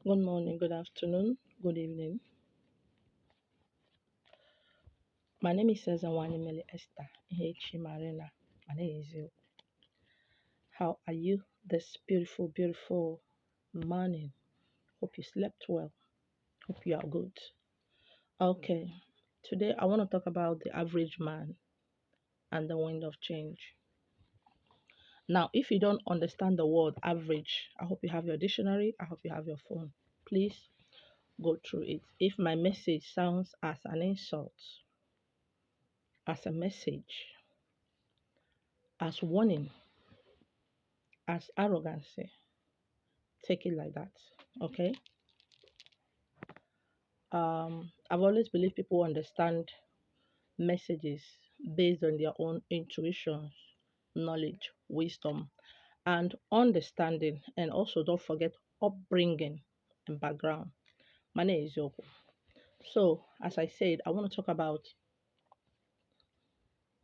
Good morning, good afternoon, good evening. My name is Sezawani Mele Esther H. Marina. My name is you. How are you this beautiful, beautiful morning? Hope you slept well. Hope you are good. Okay, today I want to talk about the average man and the wind of change. Now, if you don't understand the word average, I hope you have your dictionary. I hope you have your phone. Please go through it. If my message sounds as an insult, as a message, as warning, as arrogancy, take it like that. Okay. I've always believed people understand messages based on their own intuitions, knowledge, wisdom, and understanding. And also, don't forget upbringing and background. My name is Yoko. So, as I said, I want to talk about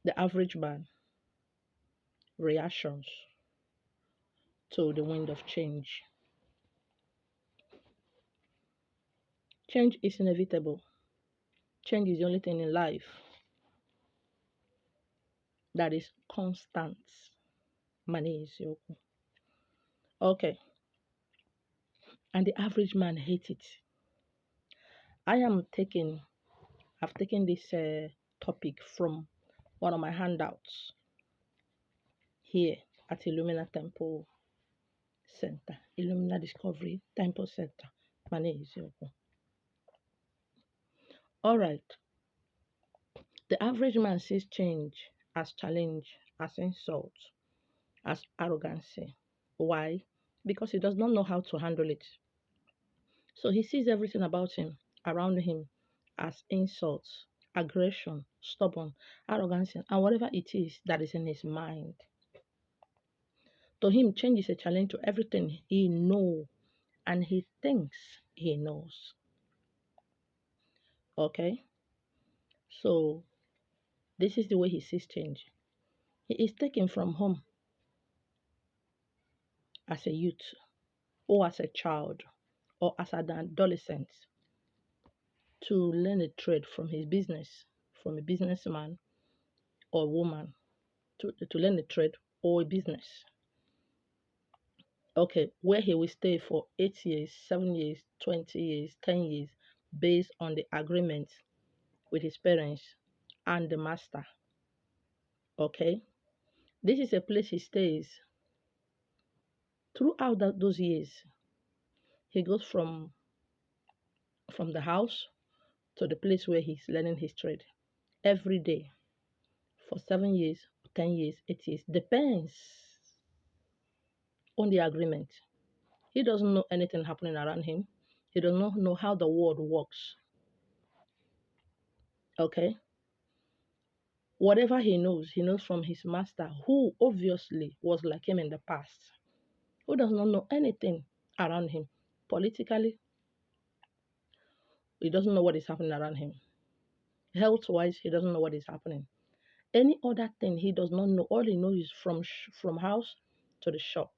the average man reactions to the wind of change. Change is inevitable. Change is the only thing in life that is constant. My name is Yoko. Okay, and the average man hates it. I am taking, I've taken this topic from one of my handouts here at Illumina Temple Center, Illumina Discovery Temple Center. My name is Yoko. All right, the average man sees change as challenge, as insult, as arrogancy. Why? Because he does not know how to handle it. So he sees everything about him, around him, as insults, aggression, stubborn, arrogance, and whatever it is that is in his mind. To him, change is a challenge to everything he knows and he thinks he knows. Okay? So this is the way he sees change. He is taken from home as a youth or as a child or as an adolescent to learn a trade from his business, from a businessman or woman to learn a trade or a business. Okay, where he will stay for 8 years, 7 years, 20 years, 10 years, based on the agreement with his parents and the master. Okay, this is a place he stays throughout those years. He goes from the house to the place where he's learning his trade every day for 7 years, 10 years, 8 years, depends on the agreement. He doesn't know anything happening around him. He does not know how the world works. Okay, whatever he knows from his master, who obviously was like him in the past, who does not know anything around him. Politically, he doesn't know what is happening around him. Health wise, he doesn't know what is happening. Any other thing, he does not know. All he knows is from house to the shop,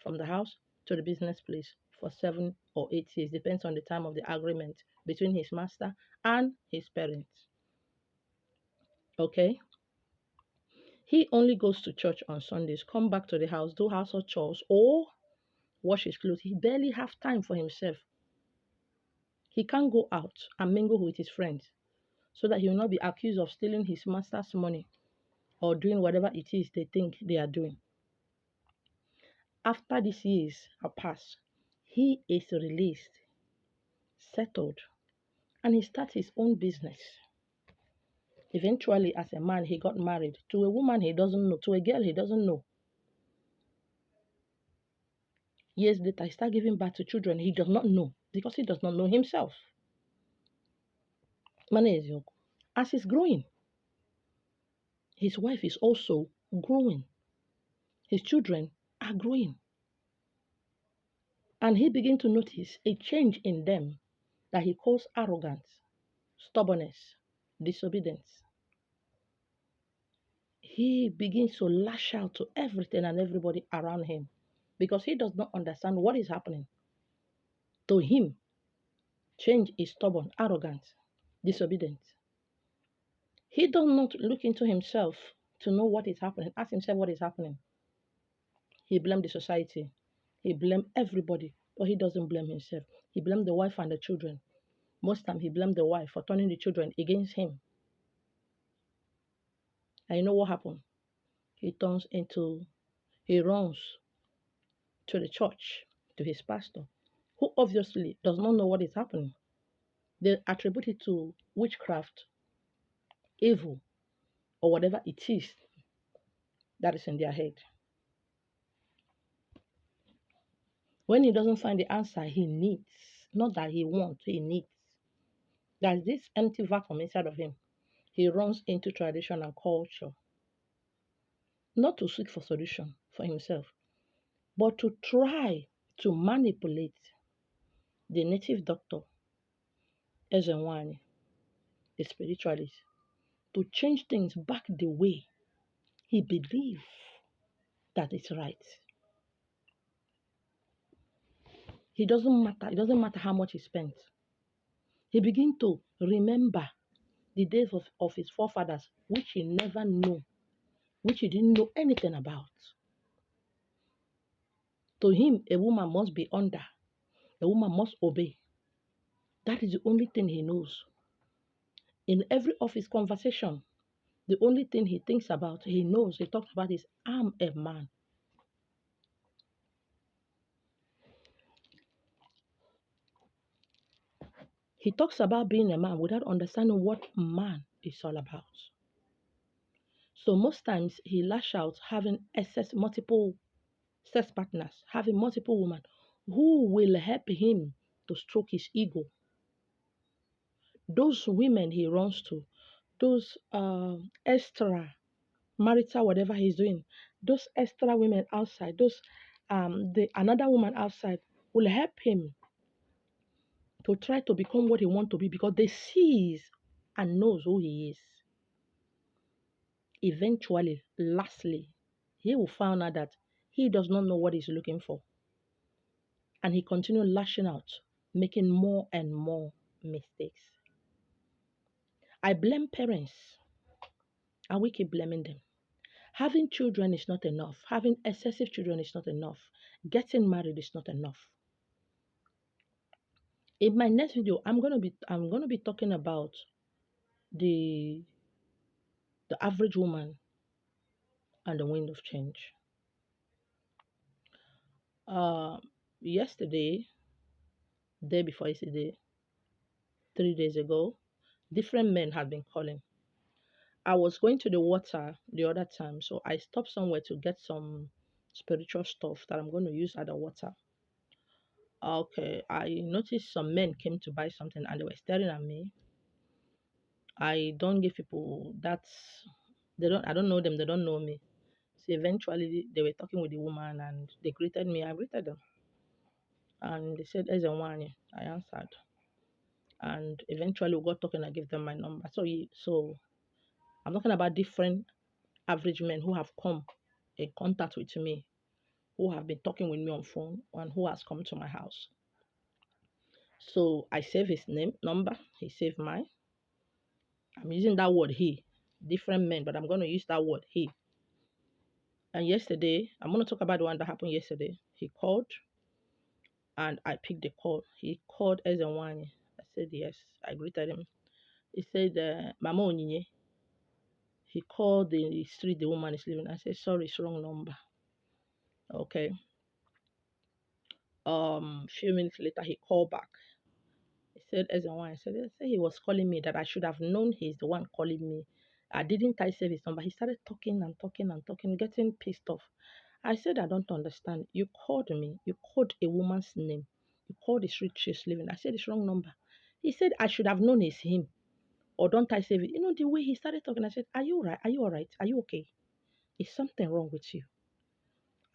from the house to the business place for 7 or 8 years, depends on the time of the agreement between his master and his parents. Okay? He only goes to church on Sundays, come back to the house, do household chores, or wash his clothes. He barely have time for himself. He can't go out and mingle with his friends so that he will not be accused of stealing his master's money or doing whatever it is they think they are doing. After these years are passed, he is released, settled, and he starts his own business. Eventually, as a man, he got married to a woman he doesn't know, to a girl he doesn't know. Years later, he starts giving birth to children he does not know because he does not know himself. Mane as he's growing, his wife is also growing. His children are growing. And he began to notice a change in them that he calls arrogance, stubbornness, disobedience. He begins to lash out to everything and everybody around him because he does not understand what is happening. To him, change is stubborn, arrogant, disobedient. He does not look into himself to know what is happening, ask himself what is happening. He blames the society. He blames everybody, but he doesn't blame himself. He blames the wife and the children. Most time he blamed the wife for turning the children against him. And you know what happened? He runs to the church, to his pastor, who obviously does not know what is happening. They attribute it to witchcraft, evil, or whatever it is that is in their head. When he doesn't find the answer he needs, not that he wants, he needs, there's this empty vacuum inside of him. He runs into tradition and culture, not to seek for solution for himself, but to try to manipulate the native doctor, Ezenwani, the spiritualist, to change things back the way he believes that it's right. It doesn't matter how much he spent. He begins to remember the days of his forefathers, which he never knew, which he didn't know anything about. To him, a woman must be under, a woman must obey. That is the only thing he knows. In every of his conversation, the only thing he thinks about, he knows, he talks about is, I'm a man. He talks about being a man without understanding what man is all about. So most times he lash out having multiple sex partners, having multiple women who will help him to stroke his ego. Those women he runs to, those extra marital whatever he's doing, those extra women outside, another woman outside will help him to try to become what he wants to be because they sees and knows who he is. Eventually, lastly, he will find out that he does not know what he's looking for. And he continued lashing out, making more and more mistakes. I blame parents, and we keep blaming them. Having children is not enough. Having excessive children is not enough. Getting married is not enough. In my next video, I'm gonna be talking about the average woman and the wind of change. Uh, Yesterday, day before yesterday, 3 days ago, different men had been calling. I was going to the water the other time, so I stopped somewhere to get some spiritual stuff that I'm going to use at the water. Okay, I noticed some men came to buy something and they were staring at me. I don't give people I don't know them, they don't know me. So eventually they were talking with the woman and they greeted me. I greeted them. And they said, Ezenwani. I answered. And eventually we got talking, I gave them my number. So I'm talking about different average men who have come in contact with me, who have been talking with me on phone, and who has come to my house. So I saved his number, he saved mine. I'm using that word he, different men, but I'm going to use that word he. And yesterday, I'm going to talk about the one that happened yesterday. He called and I picked the call. He called Ezenwani. I said yes. I greeted him. He said, Mama Onyinye. He called the street the woman is living. I said, sorry, it's wrong number. Okay. Few minutes later, he called back. He said, Ezenwani. I said he was calling me, that I should have known he's the one calling me. I didn't save his number. He started talking and talking and talking, getting pissed off. I said, I don't understand. You called me. You called a woman's name. You called the street she's living. I said, it's wrong number. He said, I should have known it's him. Or don't I save it? You know, the way he started talking, I said, are you right? Are you all right? Are you okay? Is something wrong with you?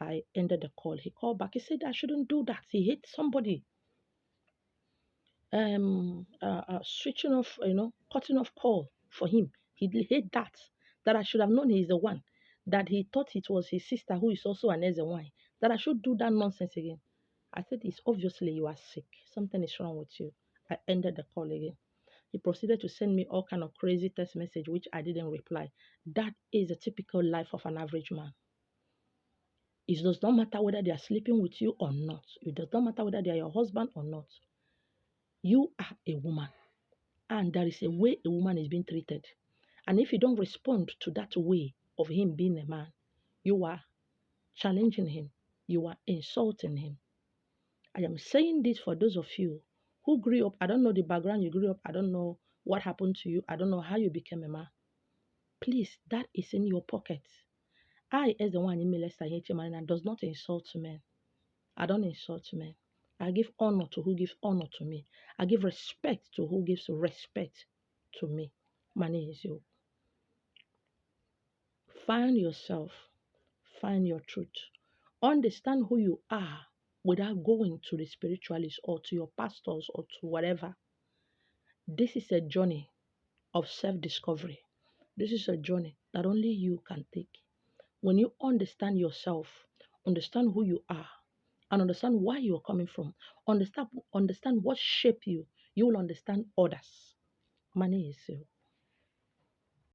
I ended the call. He called back. He said, I shouldn't do that. He hit somebody. Switching off, cutting off call for him. He hate that I should have known he's the one, that he thought it was his sister who is also an Ezenwani, that I should do that nonsense again. I said, it's obviously you are sick. Something is wrong with you. I ended the call again. He proceeded to send me all kind of crazy text message, which I didn't reply. That is a typical life of an average man. It does not matter whether they are sleeping with you or not. It does not matter whether they are your husband or not. You are a woman, and there is a way a woman is being treated. And if you don't respond to that way of him being a man, you are challenging him. You are insulting him. I am saying this for those of you who grew up. I don't know the background you grew up. I don't know what happened to you. I don't know how you became a man. Please, that is in your pocket. I, as the one in Melissa Marina, does not insult men. I don't insult men. I give honor to who gives honor to me. I give respect to who gives respect to me. My name is you. Find yourself. Find your truth. Understand who you are without going to the spiritualists or to your pastors or to whatever. This is a journey of self-discovery. This is a journey that only you can take. When you understand yourself, understand who you are, and understand where you are coming from, understand what shaped you, you will understand others. Money is you.